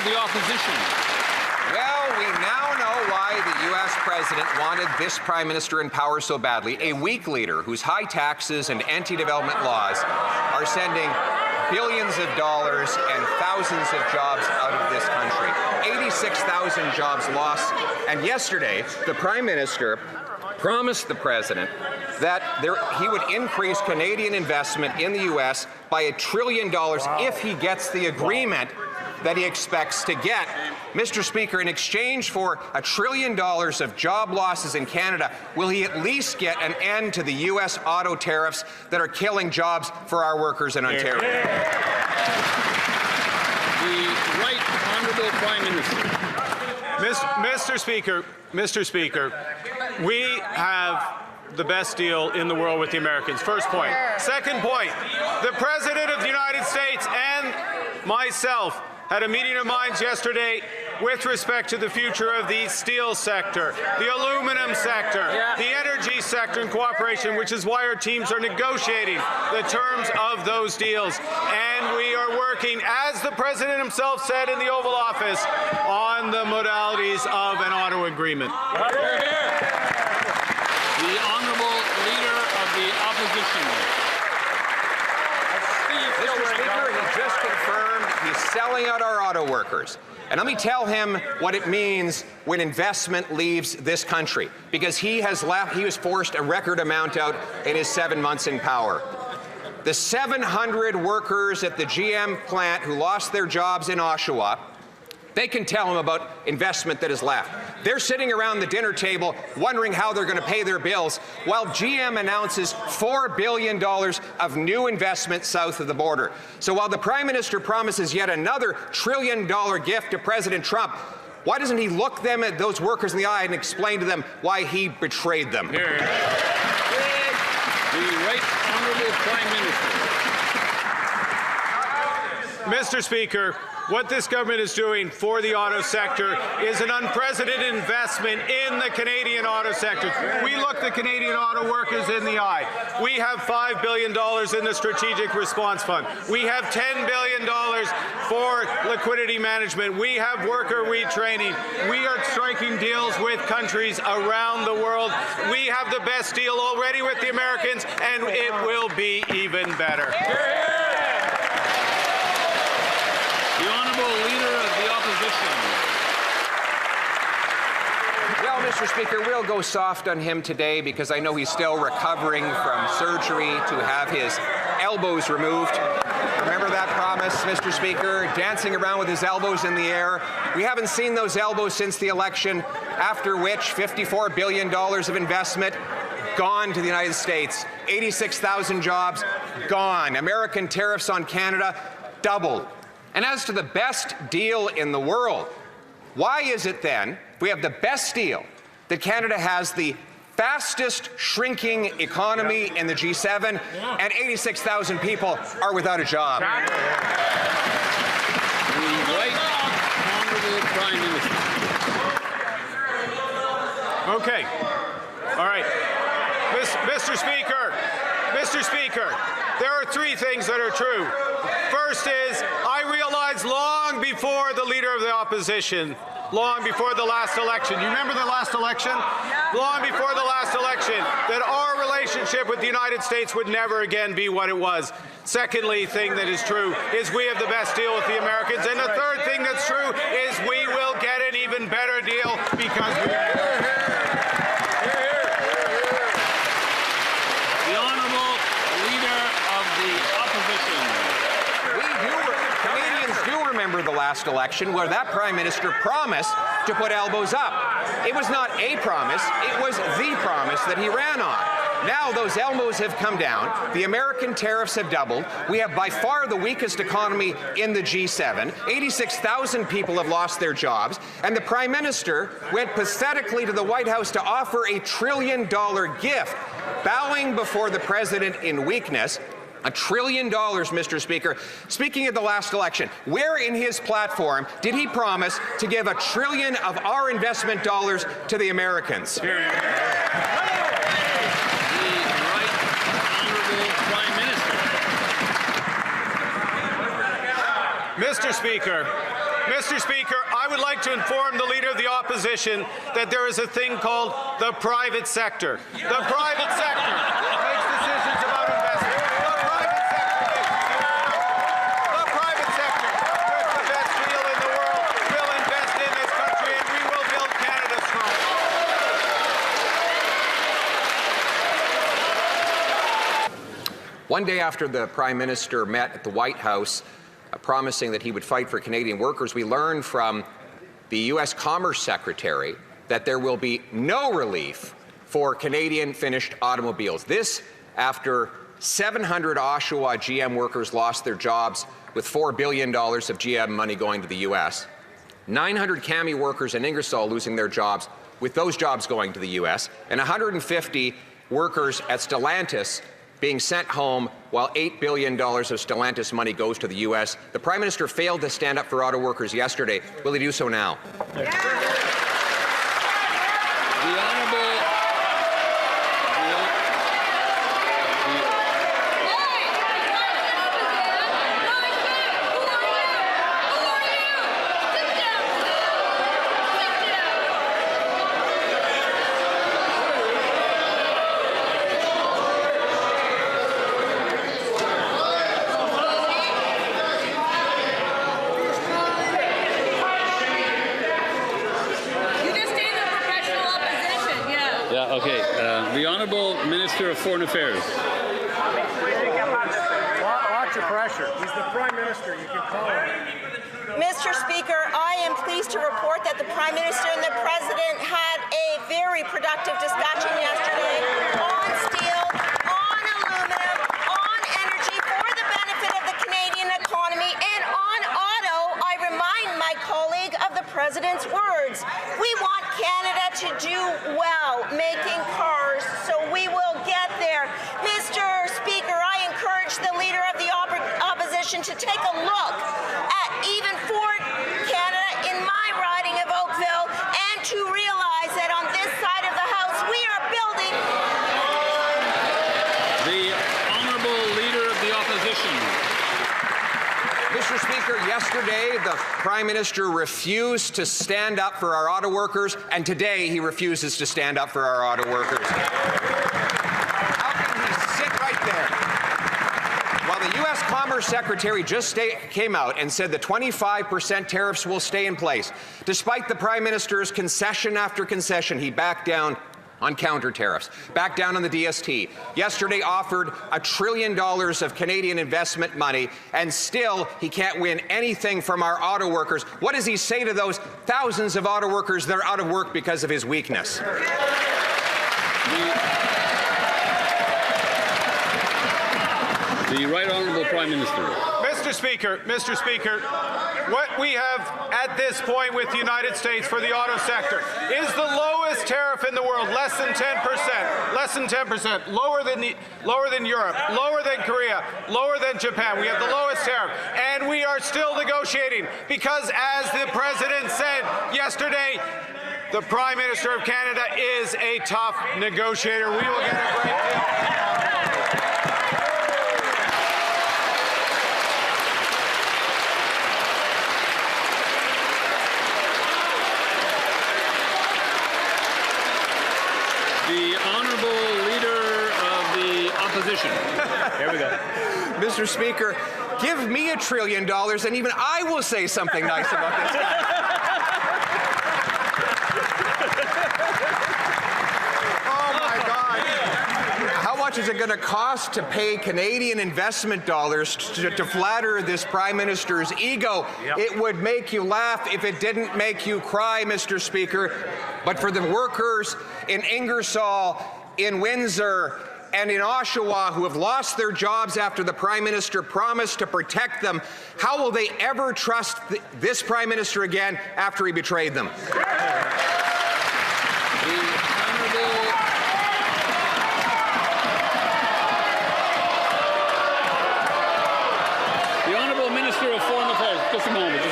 the Opposition. Well, we now know why the U.S. president wanted this prime minister in power so badly. A weak leader whose high taxes and anti-development laws are sending billions of dollars and thousands of jobs out of this country. 86,000 jobs lost. And yesterday, the prime minister promised the president that he would increase Canadian investment in the U.S. by $1 trillion if he gets the agreement that he expects to get. Mr. Speaker, in exchange for $1 trillion of job losses in Canada, will he at least get an end to the U.S. auto tariffs that are killing jobs for our workers in Ontario? The Right Honourable Prime Minister. Mr. Speaker, we have the best deal in the world with the Americans. First point. Second point, the President of the United States and myself had a meeting of minds yesterday with respect to the future of the steel sector, the aluminum sector, the energy sector in cooperation, which is why our teams are negotiating the terms of those deals. And we are working, as the President himself said in the Oval Office, on the modalities of an auto agreement. The Honourable Leader of the Opposition. Mr. Speaker, he just confirmed he's selling out our auto workers. And let me tell him what it means when investment leaves this country, because he was forced a record amount out in his 7 months in power. The 700 workers at the GM plant who lost their jobs in Oshawa, they can tell him about investment that is left. They're sitting around the dinner table wondering how they're going to pay their bills while GM announces $4 billion of new investment south of the border. So while the Prime Minister promises yet another $1 trillion gift to President Trump, why doesn't he look them at those workers in the eye and explain to them why he betrayed them? The Right Honourable Prime Minister. Mr. Speaker, what this government is doing for the auto sector is an unprecedented investment in the Canadian auto sector. We look the Canadian auto workers in the eye. We have $5 billion in the Strategic Response Fund. We have $10 billion for liquidity management. We have worker retraining. We are striking deals with countries around the world. We have the best deal already with the Americans, and it will be even better. Leader of the Opposition. Well, Mr. Speaker, we'll go soft on him today because I know he's still recovering from surgery to have his elbows removed. Remember that promise, Mr. Speaker? Dancing around with his elbows in the air. We haven't seen those elbows since the election, after which $54 billion of investment gone to the United States. 86,000 jobs gone. American tariffs on Canada doubled. And as to the best deal in the world, why is it then, if we have the best deal, that Canada has the fastest shrinking economy in the G7 and 86,000 people are without a job? The Right Honourable Prime Minister. Okay. All right. Mr. Speaker, there are three things that are true. First is, I realized long before the Leader of the Opposition, long before the last election, you remember the last election? Long before the last election, that our relationship with the United States would never again be what it was. Secondly, thing that is true is we have the best deal with the Americans. And the third thing that's true is we will get an even better deal because we... The Honourable Leader of the Opposition. Canadians do remember the last election where that Prime Minister promised to put elbows up. It was not a promise, it was the promise that he ran on. Now those elbows have come down, the American tariffs have doubled, we have by far the weakest economy in the G7, 86,000 people have lost their jobs, and the Prime Minister went pathetically to the White House to offer a $1 trillion gift, bowing before the President in weakness. $1 trillion, Mr. Speaker. Speaking of the last election, where in his platform did he promise to give $1 trillion of our investment dollars to the Americans? The Right Honourable Prime Minister. Mr. Mr. Speaker, I would like to inform the Leader of the Opposition that there is a thing called the private sector. The private sector makes decisions about investment. The private sector, with the best deal in the world, will invest in this country, and we will build Canada strong. One day after the Prime Minister met at the White House, promising that he would fight for Canadian workers, we learned from the U.S. Commerce Secretary that there will be no relief for Canadian finished automobiles. This after 700 Oshawa GM workers lost their jobs with $4 billion of GM money going to the U.S. 900 CAMI workers in Ingersoll losing their jobs with those jobs going to the U.S. and 150 workers at Stellantis being sent home while $8 billion of Stellantis money goes to the U.S. The Prime Minister failed to stand up for auto workers yesterday. Will he do so now? The Honourable the Honourable Minister of Foreign Affairs. Watch your pressure. He's the Prime Minister. You can call him. Mr. Speaker, I am pleased to report that the Prime Minister and the President had a very productive discussion yesterday on steel, on aluminum, on energy for the benefit of the Canadian economy, and on auto. I remind my colleague of the President's words. We want Canada to do well making cars, so we will get there. Mr. Speaker, I encourage the Leader of the Opposition to take a look at even Ford Canada in my riding of Oakville and to realize that on this side of the House we are building. The Honourable Leader of the Opposition. Mr. Speaker, yesterday the Prime Minister refused to stand up for our auto workers, and today he refuses to stand up for our auto workers. How can he sit right there while the U.S. Commerce Secretary just came out and said the 25% tariffs will stay in place? Despite the Prime Minister's concession after concession, he backed down on counter tariffs, backed down on the DST. Yesterday offered $1 trillion of Canadian investment money, and still he can't win anything from our auto workers. What does he say to those thousands of auto workers that are out of work because of his weakness? The Right Honourable Prime Minister. Mr. Speaker, what we have at this point with the United States for the auto sector is the lowest tariff in the world, less than 10%, lower than Europe, lower than Korea, lower than Japan. We have the lowest tariff, and we are still negotiating because, as the President said yesterday, the Prime Minister of Canada is a tough negotiator. We will get a great deal. The Honourable Leader of the Opposition. Here we go. Mr. Speaker, give me $1 trillion and even I will say something nice about this guy. Oh my God. How much is it going to cost to pay Canadian investment dollars to flatter this Prime Minister's ego? Yep. It would make you laugh if it didn't make you cry, Mr. Speaker. But for the workers in Ingersoll, in Windsor, and in Oshawa who have lost their jobs after the Prime Minister promised to protect them, how will they ever trust this Prime Minister again after he betrayed them? The Honourable Minister of Foreign Affairs. Just a moment.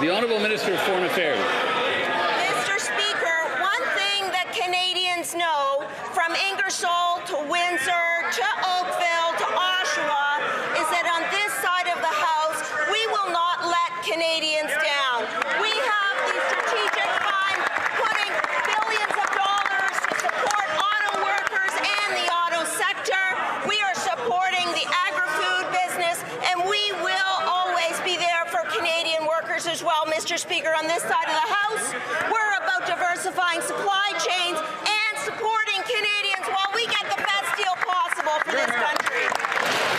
The Honourable Minister of Foreign Affairs. Mr. Speaker, one thing that Canadians know from Ingersoll to Windsor to Oakville, to Oshawa, is that on this side of the House, we will not let Canadians down. We have the strategic fund putting billions of dollars to support auto workers and the auto sector. We are supporting the agri-food business, and we will always be there for Canadian workers as well, Mr. Speaker. On this side of the House, we're about diversifying supply chains and supporting Canadians while we get the best deal possible for this country.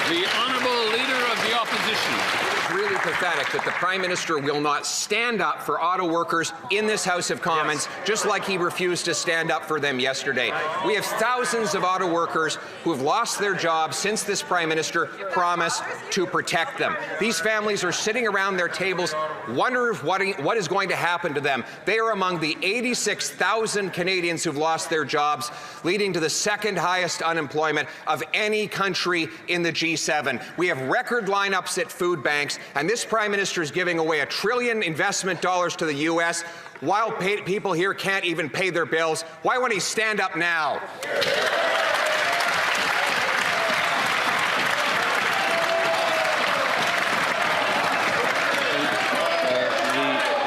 The Honourable Leader of the Opposition. It's really pathetic that the Prime Minister will not stand up for auto workers in this House of Commons, just like he refused to stand up for them yesterday. We have thousands of auto workers who have lost their jobs since this Prime Minister promised to protect them. These families are sitting around their tables wondering what is going to happen to them. They are among the 86,000 Canadians who've lost their jobs, leading to the second highest unemployment of any country in the G7. We have record lineups at food banks, and this Prime Minister is giving away $1 trillion investment dollars to the U.S. while people here can't even pay their bills. Why won't he stand up now?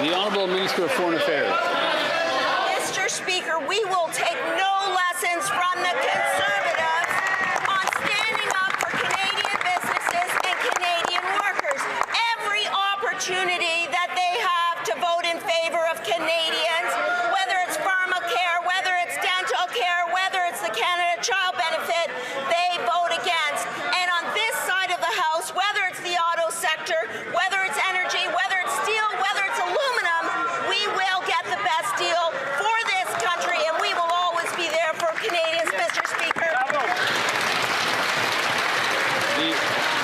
The Honourable Minister of Foreign Affairs. Mr. Speaker, we will take no lessons from the Conservatives on standing up for Canadian businesses and Canadian workers. Every opportunity that they have to vote in favour of Canadians, whether it's pharmacare, whether it's dental care, whether it's the Canada Child Benefit, they vote against. And on this side of the House, whether it's the auto sector, whether it's energy, whether it's steel, whether it's aluminum, we will get the best deal for this country, and we will always be there for Canadians, Mr. Speaker.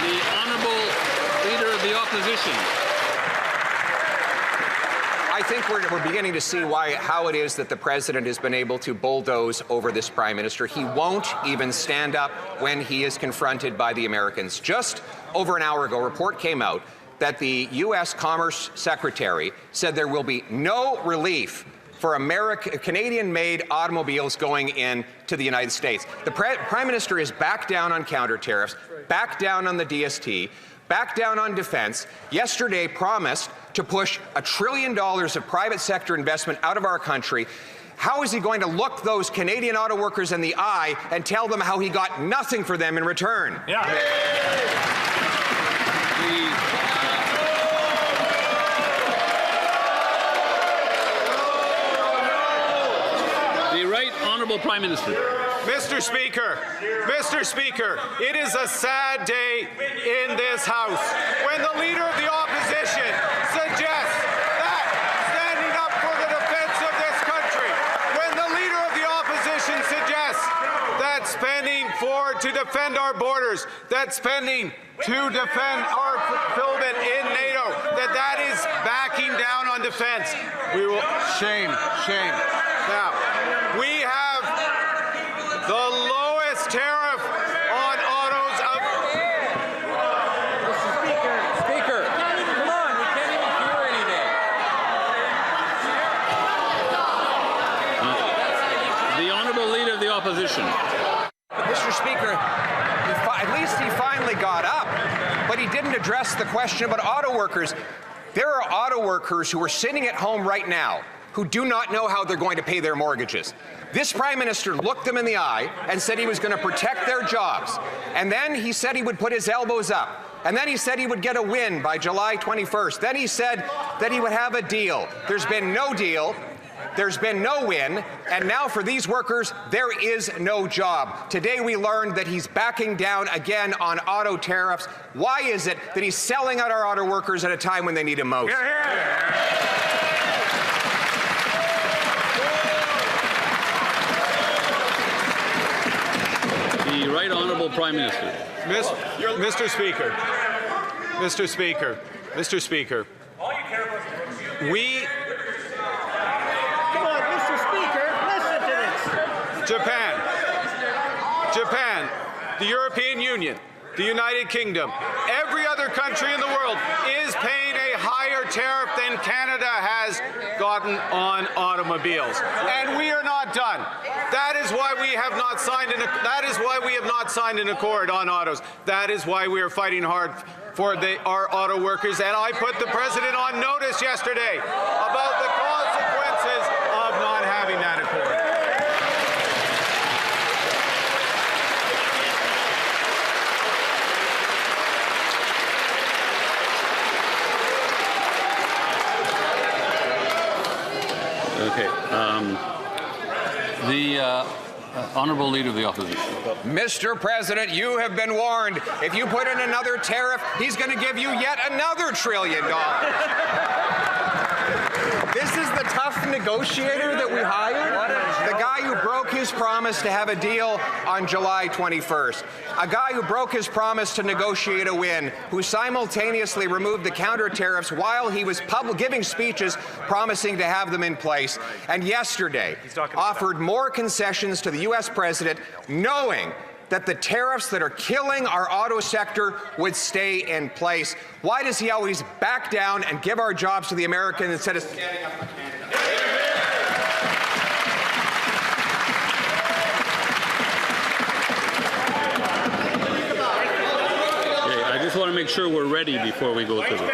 The Honourable Leader of the Opposition. I think we're beginning to see how it is that the President has been able to bulldoze over this Prime Minister. He won't even stand up when he is confronted by the Americans. Just over an hour ago, a report came out that the U.S. Commerce Secretary said there will be no relief for Canadian-made automobiles going into the United States. The Prime Minister is back down on counter tariffs, back down on the DST, back down on defense. Yesterday promised to push $1 trillion of private sector investment out of our country. How is he going to look those Canadian auto workers in the eye and tell them how he got nothing for them in return? The Right Honourable Prime Minister. Mr. Speaker, it is a sad day in this House when the Leader of the Opposition suggests that standing up for the defense of this country, when the Leader of the Opposition suggests that spending to defend our borders, that spending to defend our fulfillment in NATO, that is backing down on defense. We will shame. Now, we have the lowest tariff on autos of... Speaker, come on, we can't even hear anything. The Honourable Leader of the Opposition. Mr. Speaker, at least he finally got up, but he didn't address the question about auto workers. There are auto workers who are sitting at home right now who do not know how they're going to pay their mortgages. This Prime Minister looked them in the eye and said he was going to protect their jobs. And then he said he would put his elbows up. And then he said he would get a win by July 21st. Then he said that he would have a deal. There's been no deal. There's been no win, and now for these workers, there is no job. Today we learned that he's backing down again on auto tariffs. Why is it that he's selling out our auto workers at a time when they need him most? The Right Honourable Prime Minister. Mr. Speaker, we... Come on, Mr. Speaker, listen to this. Japan, the European Union, the United Kingdom, every other country in the world is paying a higher tariff than Canada has gotten on automobiles. And we are not done. That is why we have not signed an accord on autos. That is why we are fighting hard for our auto workers. And I put the president on notice yesterday about the consequences of not having that accord. Okay. The Honourable Leader of the Opposition. Mr. President, you have been warned. If you put in another tariff, he's going to give you yet another $1 trillion. This is the tough negotiator that we hired? The guy who broke his promise to have a deal on July 21st. A guy who broke his promise to negotiate a win, who simultaneously removed the counter tariffs while he was giving speeches promising to have them in place, and yesterday offered more concessions to the U.S. president, knowing that the tariffs that are killing our auto sector would stay in place. Why does he always back down and give our jobs to the Americans instead of standing up for Canada? Okay, I just want to make sure we're ready before we go to the...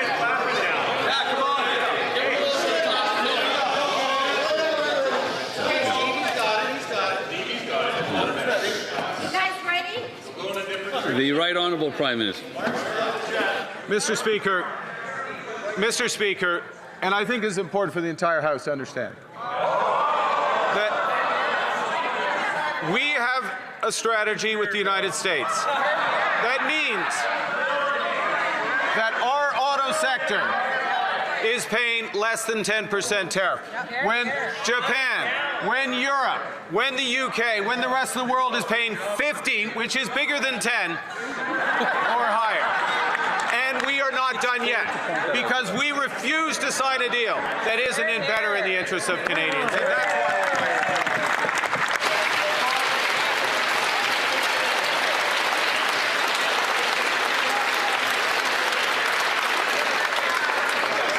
The Right Honourable Prime Minister. Mr. Speaker, and I think this is important for the entire House to understand, that we have a strategy with the United States that means that our auto sector is paying less than 10% tariff. When Japan, when Europe, when the UK, when the rest of the world is paying 15, which is bigger than 10 or higher. And we are not done yet because we refuse to sign a deal that isn't better in the interests of Canadians. And that's why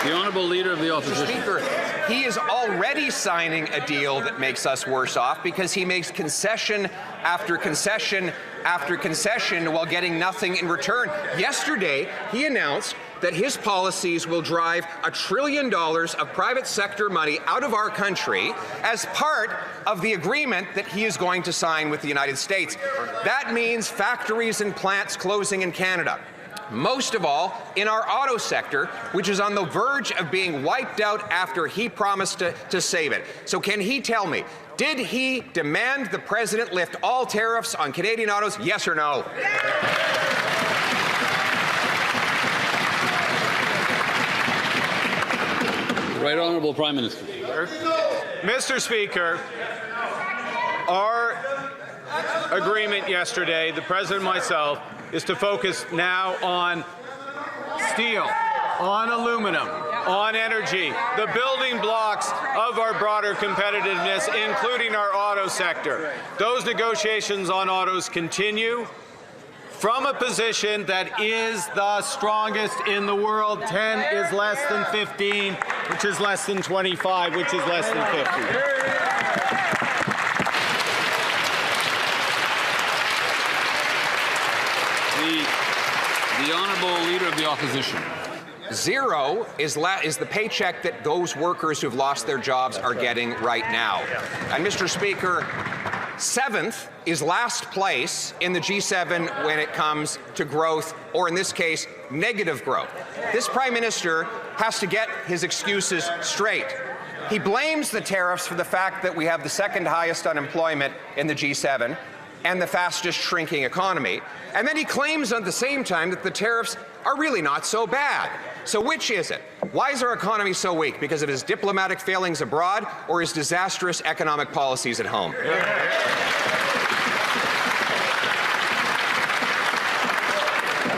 the Honourable Leader of the Opposition. Speaker, he is already signing a deal that makes us worse off because he makes concession after concession after concession while getting nothing in return. Yesterday, he announced that his policies will drive $1 trillion of private sector money out of our country as part of the agreement that he is going to sign with the United States. That means factories and plants closing in Canada. Most of all in our auto sector, which is on the verge of being wiped out after he promised to save it. So can he tell me, did he demand the president lift all tariffs on Canadian autos, yes or no? Right Honourable Prime Minister. Mr. Speaker, our agreement yesterday, the President and myself, is to focus now on steel, on aluminum, on energy, the building blocks of our broader competitiveness, including our auto sector. Those negotiations on autos continue from a position that is the strongest in the world. 10 is less than 15, which is less than 25, which is less than 50. The Honourable Leader of the Opposition. Zero is the paycheck that those workers who've lost their jobs are getting right now. And Mr. Speaker, 7th is last place in the G7 when it comes to growth, or in this case, negative growth. This Prime Minister has to get his excuses straight. He blames the tariffs for the fact that we have the second highest unemployment in the G7 and the fastest shrinking economy. And then he claims at the same time that the tariffs are really not so bad. So which is it? Why is our economy so weak? Because of his diplomatic failings abroad or his disastrous economic policies at home?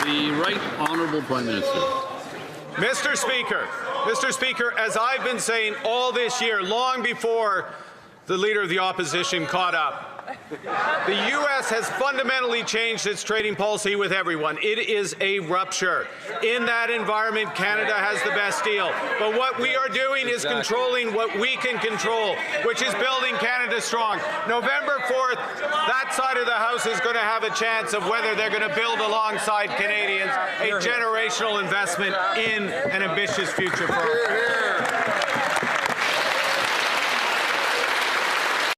The Right Honourable Prime Minister. Mr. Speaker, as I've been saying all this year, long before the Leader of the Opposition caught up, The U.S. has fundamentally changed its trading policy with everyone. It is a rupture. In that environment, Canada has the best deal. But what we are doing is controlling what we can control, which is building Canada strong. November 4th, that side of the House is going to have a chance of whether they're going to build alongside Canadians a generational investment in an ambitious future for our